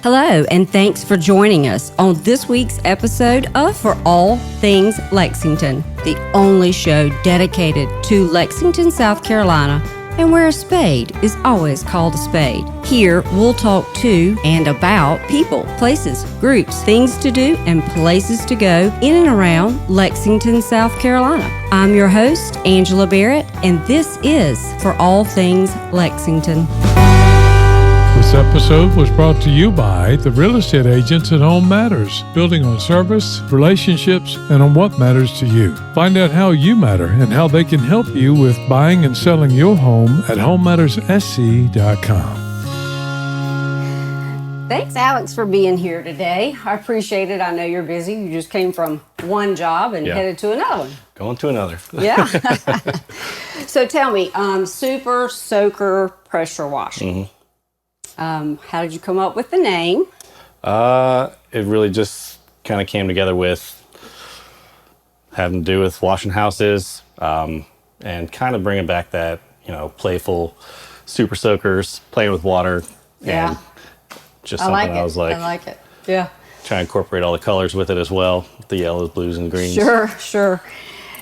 Hello, and thanks for joining us on this week's episode of For All Things Lexington, the only show dedicated to Lexington, South Carolina, and where a spade is always called a spade. Here, we'll talk to and about people, places, groups, things to do, and places to go in and around Lexington, South Carolina. I'm your host, Angela Barrett, and this is For All Things Lexington. This episode was brought to you by the real estate agents at Home Matters, building on service, relationships, and on what matters to you. Find out how you matter and how they can help you with buying and selling your home at homematterssc.com. Thanks, Alex, for being here today. I appreciate it. I know you're busy. You just came from one job and headed to another one. Going to another. Yeah. So tell me, Super Soaker Pressure Washing. Mm-hmm. How did you come up with the name? It really just kind of came together with having to do with washing houses, and kind of bringing back that, playful super soakers, playing with water. Yeah. And just something I was like, I like it. Yeah. Try to incorporate all the colors with it as well, the yellows, blues, and greens. Sure.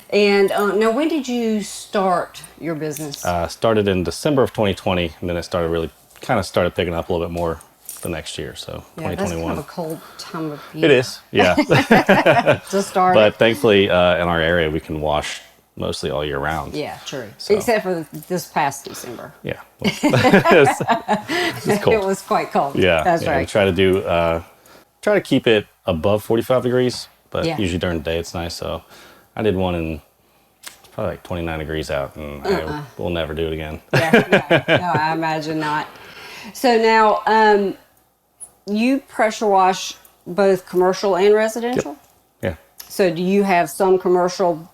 And now, when did you start your business? Started in December of 2020, and then it started picking up a little bit more the next year, so 2021. That's kind of a cold time of year. It is, yeah. To start. But thankfully, in our area, we can wash mostly all year round. Yeah, true. So. Except for this past December. Yeah. It's cold. It was quite cold. Yeah. That's right. We try to keep it above 45 degrees, but usually during the day it's nice. So I did one in probably like 29 degrees out, and I will never do it again. Yeah, no, I imagine not. So now, you pressure wash both commercial and residential? Yep. Yeah. So do you have some commercial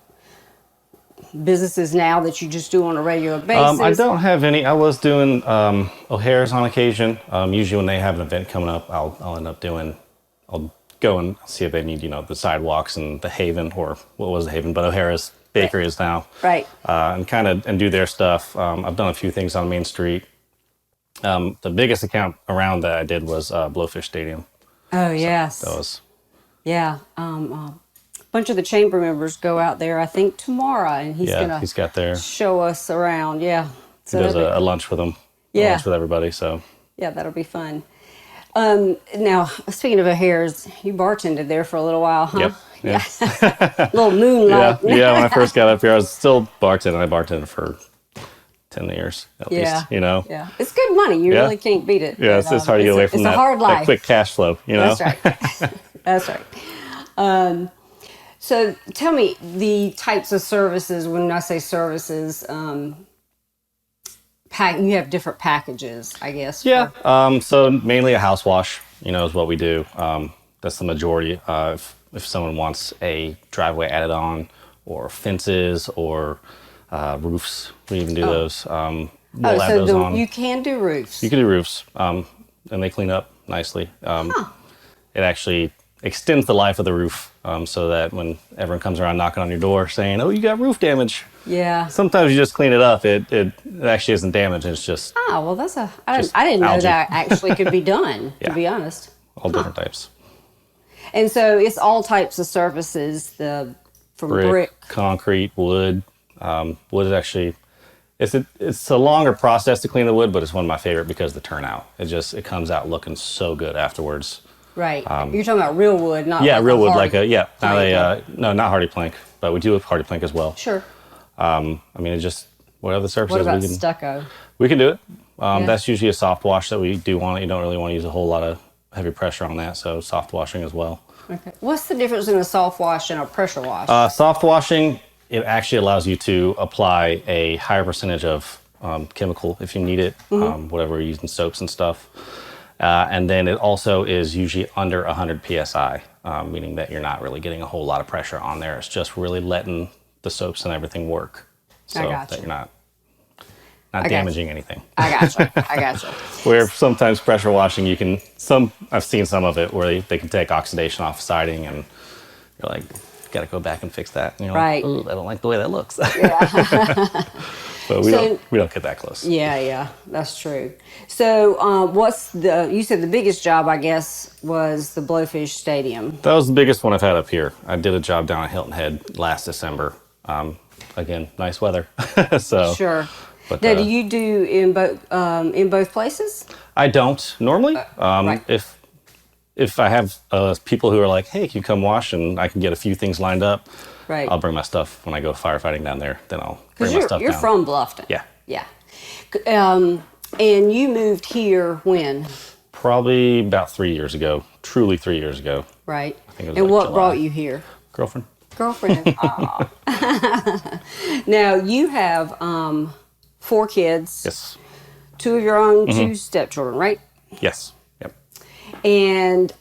businesses now that you just do on a regular basis? I don't have any. I was doing O'Hare's on occasion. Usually when they have an event coming up, I'll end up I'll go and see if they need, the sidewalks and the Haven, or what was the Haven, but O'Hara's Bakery is now. Right. And do their stuff. I've done a few things on Main Street. The biggest account around that I did was Blowfish Stadium. Oh, yes. That was. Yeah. A bunch of the chamber members go out there, I think, tomorrow, and he's got there. Show us around. Yeah. So he does a lunch with them. Yeah. Lunch with everybody. So. Yeah, that'll be fun. Now, speaking of O'Hare's, you bartended there for a little while, huh? Yep. Yeah. Little moonlight. Yeah, when I first got up here, I was still bartending. I bartended for 10 years at least, Yeah, it's good money. You really can't beat it. Yeah, it's hard to get away from that. It's a hard life. That quick cash flow, That's right. That's right. So tell me the types of services. When I say services, you have different packages, I guess. Yeah. So mainly a house wash, is what we do. That's the majority. If someone wants a driveway added on, or fences, or roofs, we even do those. We'll add those on. You can do roofs. You can do roofs, and they clean up nicely. It actually extends the life of the roof, so that when everyone comes around knocking on your door saying, "Oh, you got roof damage." Yeah. Sometimes you just clean it up. It actually isn't damaged. It's just. Well, I didn't know that actually could be done. Yeah. To be honest. All different types. And so it's all types of surfaces. From brick, concrete, wood. Wood is actually, it's a longer process to clean the wood, but it's one of my favorite because the turnout. It comes out looking so good afterwards. Right. You're talking about real wood, not real wood, not hardy plank, but we do have hardy plank as well. Sure. Whatever the surfaces. What about stucco? We can do it. That's usually a soft wash that we do want. You don't really want to use a whole lot of heavy pressure on that, so soft washing as well. Okay. What's the difference in a soft wash and a pressure wash? Soft washing, it actually allows you to apply a higher percentage of chemical if you need it, whatever you're using, soaps and stuff. And then it also is usually under 100 PSI, meaning that you're not really getting a whole lot of pressure on there. It's just really letting the soaps and everything work, so that you're not damaging anything. I gotcha. Where sometimes pressure washing, I've seen some of it where they can take oxidation off siding, and you're like, got to go back and fix that. And you're right. Like, ooh, I don't like the way that looks. Yeah. But we don't get that close. Yeah, that's true. So, you said the biggest job, I guess, was the Blowfish Stadium. That was the biggest one I've had up here. I did a job down at Hilton Head last December. Again, nice weather. So Sure. But, now, do you do in both places? I don't normally. Right. If I have people who are like, hey, can you come wash, and I can get a few things lined up, Right. I'll bring my stuff when I go firefighting down there. Then I'll bring my stuff down. You're from Bluffton. Yeah. Yeah. And you moved here when? Probably about 3 years ago. Truly 3 years ago. Right. I think it was And like what July. brought you here? Girlfriend. Aw. Now, you have 4 kids. Yes. 2 of your own, 2 stepchildren, right? Yes. Yep. And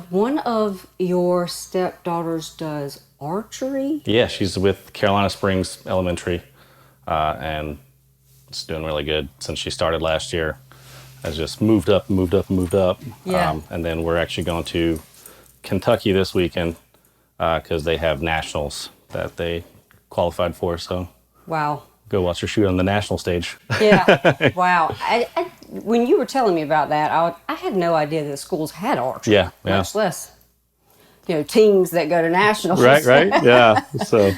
one of your stepdaughters does archery. Yeah, she's with Carolina Springs Elementary, and it's doing really good since she started last year. Has just moved up. Yeah. And then we're actually going to Kentucky this weekend because they have nationals that they qualified for. So Wow. go watch her shoot on the national stage. Yeah. Wow. When you were telling me about that, I had no idea that schools had archery. Yeah. Much less, teams that go to nationals. Right. Yeah. So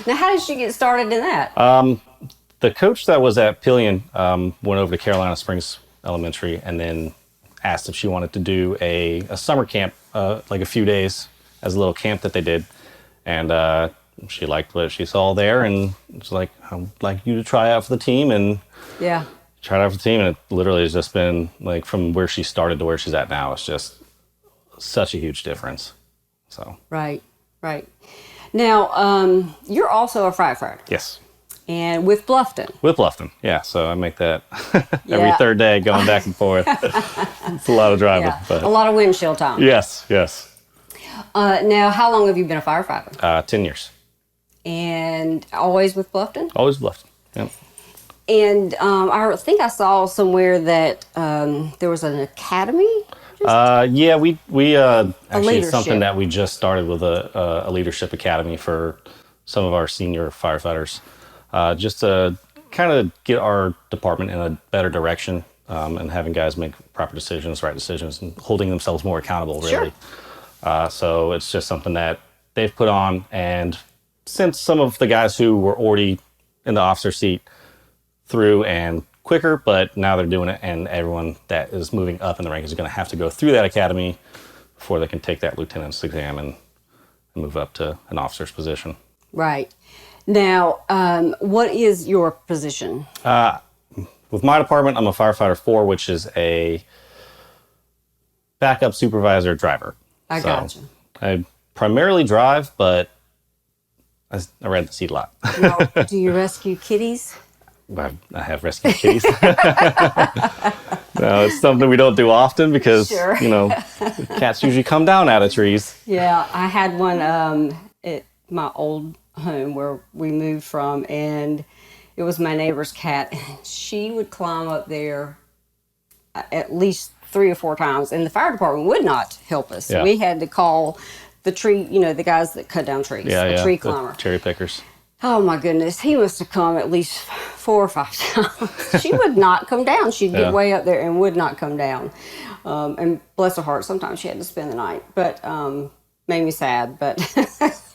Now, how did she get started in that? the coach that was at Pillion went over to Carolina Springs Elementary and then asked if she wanted to do a summer camp, like a few days as a little camp that they did. And she liked what she saw there and was like, I'd like you to try out for the team. And Yeah. tried out for the team. And it literally has just been like from where she started to where she's at now. It's just such a huge difference. So, Right. Now, you're also a firefighter. yes. And with Bluffton. With Bluffton, yeah. So I make that every Yeah. third day going back and forth. It's a lot of driving. Yeah. But A lot of windshield time. yes. Now, how long have you been a firefighter? 10 years. And always with Bluffton? Always Bluffton. Yep. And I think I saw somewhere that there was an academy. Yeah, we actually it's leadership. something that we just started with a leadership academy for some of our senior firefighters, just to kind of get our department in a better direction and having guys make proper decisions, right decisions, and holding themselves more accountable. Really. Sure. So it's just something that they've put on, and since some of the guys who were already in the officer seat through and quicker, but now they're doing it, and everyone that is moving up in the ranks is going to have to go through that academy before they can take that lieutenant's exam and move up to an officer's position. Right. Now, what is your position? With my department, I'm a firefighter 4, which is a backup supervisor driver. I gotcha. I primarily drive, but I ride the seat a lot. Now, do you rescue kitties? I have rescued kitties. No, it's something we don't do often because, Sure. cats usually come down out of trees. Yeah, I had one at my old home where we moved from, and it was my neighbor's cat. She would climb up there at least 3 or 4 times, and the fire department would not help us. Yeah. We had to call the tree, the guys that cut down trees, a tree the climber. cherry pickers. Oh my goodness, he must have come at least 4 or 5 times. She would not come down. She'd get way up there and would not come down. And bless her heart, sometimes she had to spend the night, but made me sad. But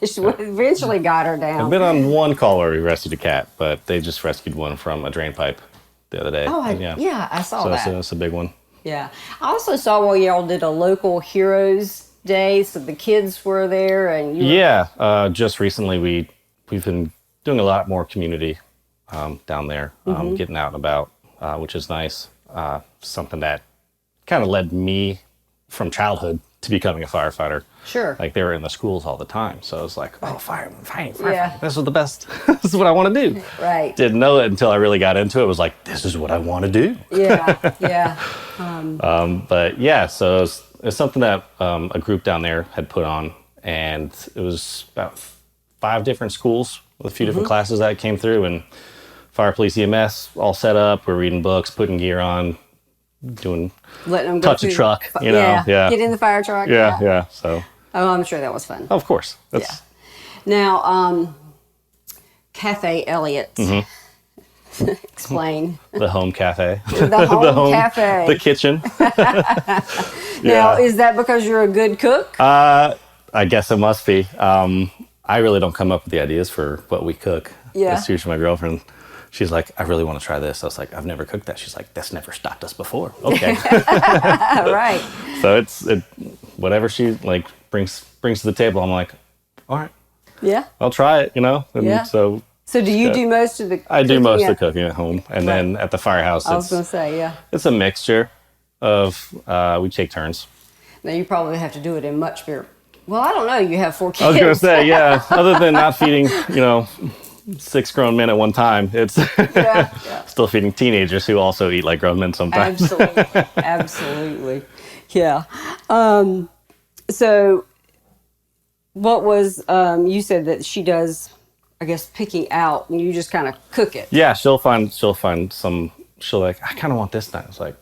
she eventually got her down. I've been on one call where we rescued a cat, but they just rescued one from a drain pipe the other day. Oh, I saw that. So that's a big one. Yeah. I also saw where y'all did a local Heroes Day, so the kids were there. And just recently we've been doing a lot more community down there, getting out and about, which is nice. Something that kind of led me from childhood to becoming a firefighter. Sure. Like they were in the schools all the time. So I was like, oh, fireman. Yeah. This is the best. This is what I want to do. Right. Didn't know it until I really got into it. It was like, this is what I want to do. Yeah. But yeah, so it's something that a group down there had put on, and it was about 5 different schools with a few different classes that came through, and fire, police, EMS all set up. We're reading books, putting gear on, letting them go touch a truck, get in the fire truck. Yeah. So, I'm sure that was fun. of course. Now, Cafe Elliott. Explain. The home cafe. The home cafe. The kitchen. Now, is that because you're a good cook? I guess it must be. I really don't come up with the ideas for what we cook. Yeah. It's usually my girlfriend. She's like, I really want to try this. I was like, I've never cooked that. She's like, that's never stopped us before. Okay. Right. So it's whatever she like brings to the table. I'm like, all right. Yeah. I'll try it, And Yeah. so do you do most of the I do most cooking of the cooking at home. And then at the firehouse, I was going to say, yeah. it's a mixture of, we take turns. Now, you probably have to do it in much bigger. Well, I don't know. You have 4 kids. I was going to say, yeah, other than not feeding, 6 grown men at one time, it's still feeding teenagers who also eat like grown men sometimes. Absolutely. Absolutely. Yeah. So what was, you said that she does, I guess, picking out, and you just kind of cook it. Yeah, she'll find some, she'll like, I kind of want this now. It's like,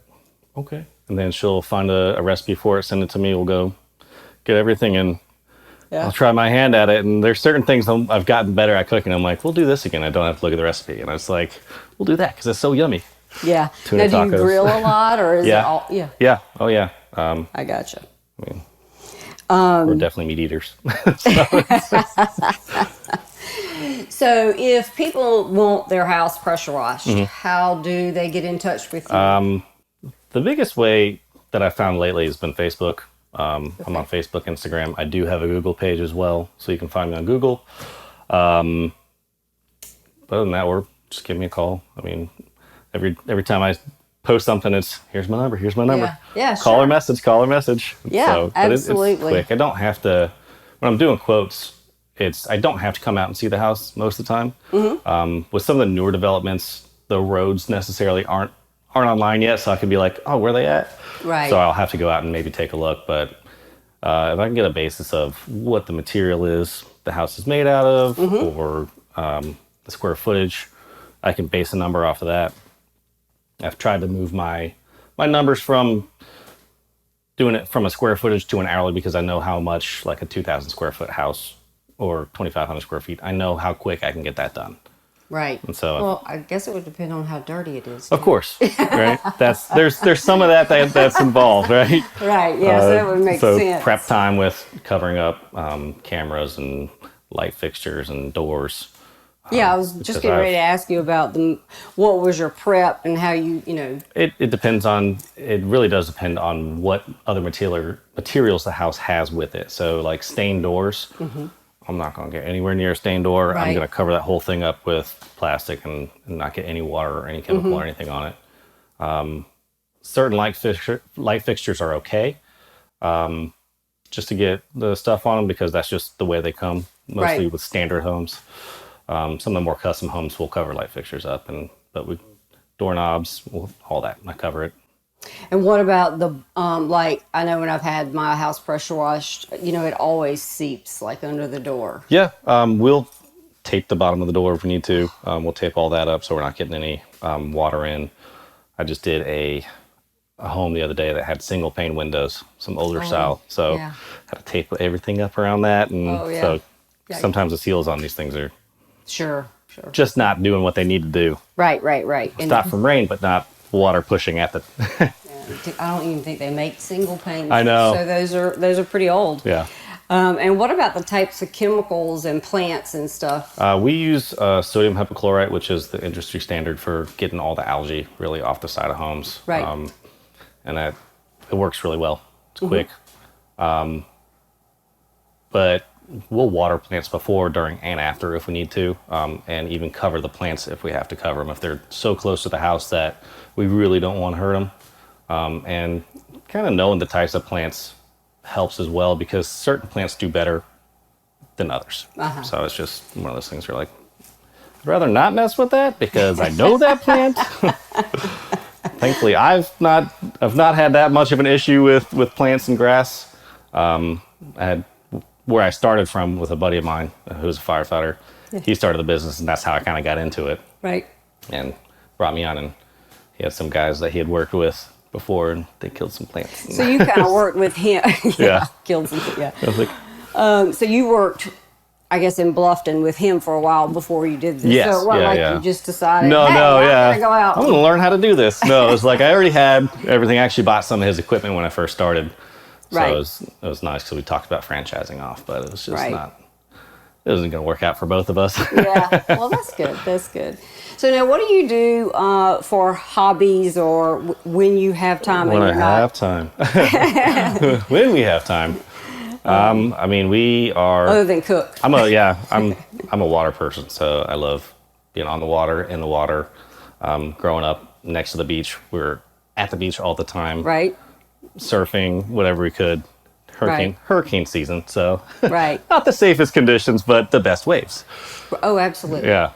okay. And then she'll find a recipe for it, send it to me. We'll go get everything and I'll try my hand at it. And there's certain things I've gotten better at cooking. I'm like, we'll do this again. I don't have to look at the recipe. And I was like, we'll do that because it's so yummy. Yeah. Tuna now, do you tacos. grill a lot or is it all? Yeah. Yeah. Oh, yeah. I gotcha. I mean, we're definitely meat eaters. So if people want their house pressure washed, how do they get in touch with you? The biggest way that I found lately has been Facebook. I'm on Facebook, Instagram. I do have a Google page as well, so you can find me on Google. But other than that, just give me a call. I mean, every time I post something, it's here's my number. Yeah, call or message. Yeah, so, absolutely. It's quick. I don't have to, when I'm doing quotes, I don't have to come out and see the house most of the time. With some of the newer developments, the roads necessarily aren't online yet, so I can be like, oh, where are they at? Right. So I'll have to go out and maybe take a look. But if I can get a basis of what the material is the house is made out of, or the square footage, I can base a number off of that. I've tried to move my numbers from doing it from a square footage to an hourly because I know how much like a 2,000 square foot house or 2,500 square feet, I know how quick I can get that done. Right. And so, well, I guess it would depend on how dirty it is. Of course, right? There's some of that's involved, right? Right. Yeah. So that would make sense. Prep time with covering up cameras and light fixtures and doors. Yeah, I was just getting ready to ask you about what was your prep and how you. It depends on. It really does depend on what other materials the house has with it. So like stained doors. I'm not going to get anywhere near a stained door. Right. I'm going to cover that whole thing up with plastic and not get any water or any chemical or anything on it. Certain light fixtures are okay, just to get the stuff on them because that's just the way they come, mostly with standard homes. Some of the more custom homes will cover light fixtures up, but we doorknobs, all that, I cover it. And what about the, I know when I've had my house pressure washed, it always seeps like under the door. Yeah, we'll tape the bottom of the door if we need to. We'll tape all that up so we're not getting any water in. I just did a home the other day that had single pane windows, some older style. So had to tape everything up around that. And so sometimes the seals on these things are just not doing what they need to do. Right. Stop from rain, but not water pushing at the I don't even think they make single pane. I know. So those are pretty old. Yeah. And what about the types of chemicals and plants and stuff? We use sodium hypochlorite, which is the industry standard for getting all the algae really off the side of homes. Right. And it works really well. It's quick. But we'll water plants before, during, and after if we need to, and even cover the plants if we have to cover them. If they're so close to the house that we really don't want to hurt them. And kind of knowing the types of plants helps as well because certain plants do better than others. So it's just one of those things where like, I'd rather not mess with that because I know that plant. Thankfully, I've not had that much of an issue with plants and grass. I had where I started from with a buddy of mine who's a firefighter. He started the business and that's how I kind of got into it. Right. And brought me on, and he had some guys that he had worked with before and they killed some plants. So you kind of worked with him. Yeah. Killed some, yeah. I was like, so you worked I guess, in Bluffton with him for a while before you did this. Yes, So it wasn't yeah. you just decided, No, hey, I'm yeah. going to go out. I'm going to learn how to do this. No, it was like I already had everything. I actually bought some of his equipment when I first started. So Right. it was nice because we talked about franchising off, but it was just Right. it wasn't going to work out for both of us. Yeah, well, that's good. That's good. So now, what do you do for hobbies or when you have time? When and I you're not? have time. When we have time. I mean, we are. Other than cook. I'm a water person, so I love being on the water, in the water. Growing up next to the beach, we were at the beach all the time, Right. surfing, whatever we could. Hurricane season, so Right. not the safest conditions, but the best waves. Oh, absolutely. Yeah.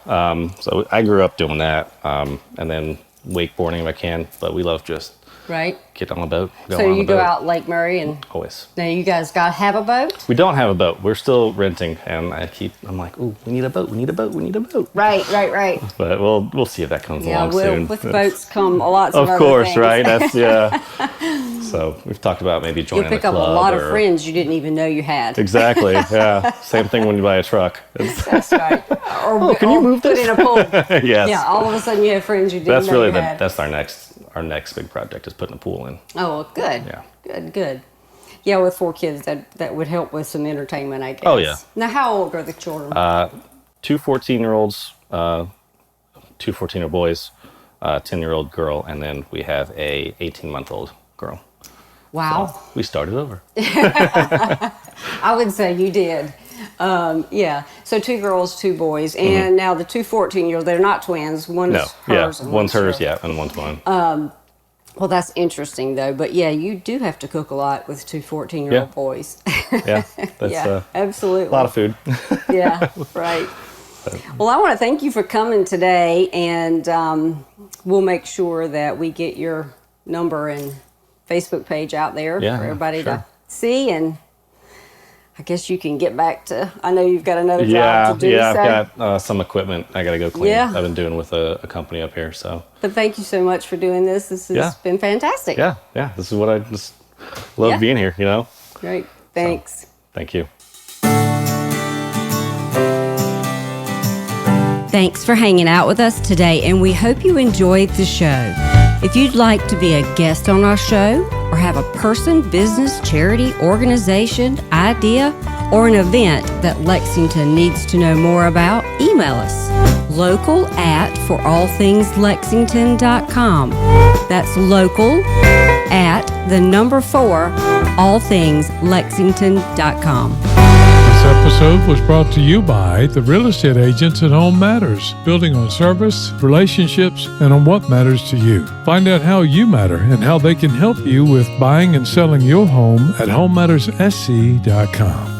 So I grew up doing that, and then wakeboarding if I can. But we love just Right. get on a boat. Go So on you a go boat. out Lake Murray, and Always. now you guys have a boat? We don't have a boat. We're still renting, and I'm like, ooh, we need a boat. We need a boat. We need a boat. Right. But we'll see if that comes Yeah, along soon. with boats come a lot of Of other course, things. right? That's So we've talked about maybe You'll joining pick a up a club. lot of friends you didn't even know you had. Exactly. Yeah. Same thing when you buy a truck. That's right. Or, can you move put this? in a pool. Yes. Yeah, all of a sudden you have friends you didn't That's know really you had. that's our next big project is putting a pool in. Oh, well, good. Yeah. Good. Yeah, with 4 kids, that would help with some entertainment, I guess. Oh, yeah. Now, how old are the children? 2 14-year-olds, 2 14-year-old boys, 10-year-old girl, and then we have a 18-month-old girl. Wow. So we started over. I would say you did. Yeah. So 2 girls, 2 boys. And now the 2 14-year-olds, they're not twins. One is hers. And One's hers, yours. and one's mine. Well, that's interesting, though. But yeah, you do have to cook a lot with 2 14-year-old Yeah. boys. Yeah, that's Yeah, absolutely. a lot of food. Yeah, right. Well, I want to thank you for coming today, and we'll make sure that we get your number and Facebook page out there Yeah, for everybody sure. to see. And I guess you can get back to, I know you've got another Yeah, job to do. yeah, so. I've got some equipment I got to go clean. Yeah. I've been doing with a company up here, so. But thank you so much for doing this. This has Yeah. been fantastic. Yeah, this is what I just love Yeah. being here, Great. Thanks. Thank you. Thanks for hanging out with us today, and we hope you enjoyed the show. If you'd like to be a guest on our show or have a person, business, charity, organization, idea, or an event that Lexington needs to know more about, email us local@forallthingslexington.com. That's local@4 allthingslexington.com. This episode was brought to you by the Real Estate Agents at Home Matters, building on service, relationships, and on what matters to you. Find out how you matter and how they can help you with buying and selling your home at homematterssc.com.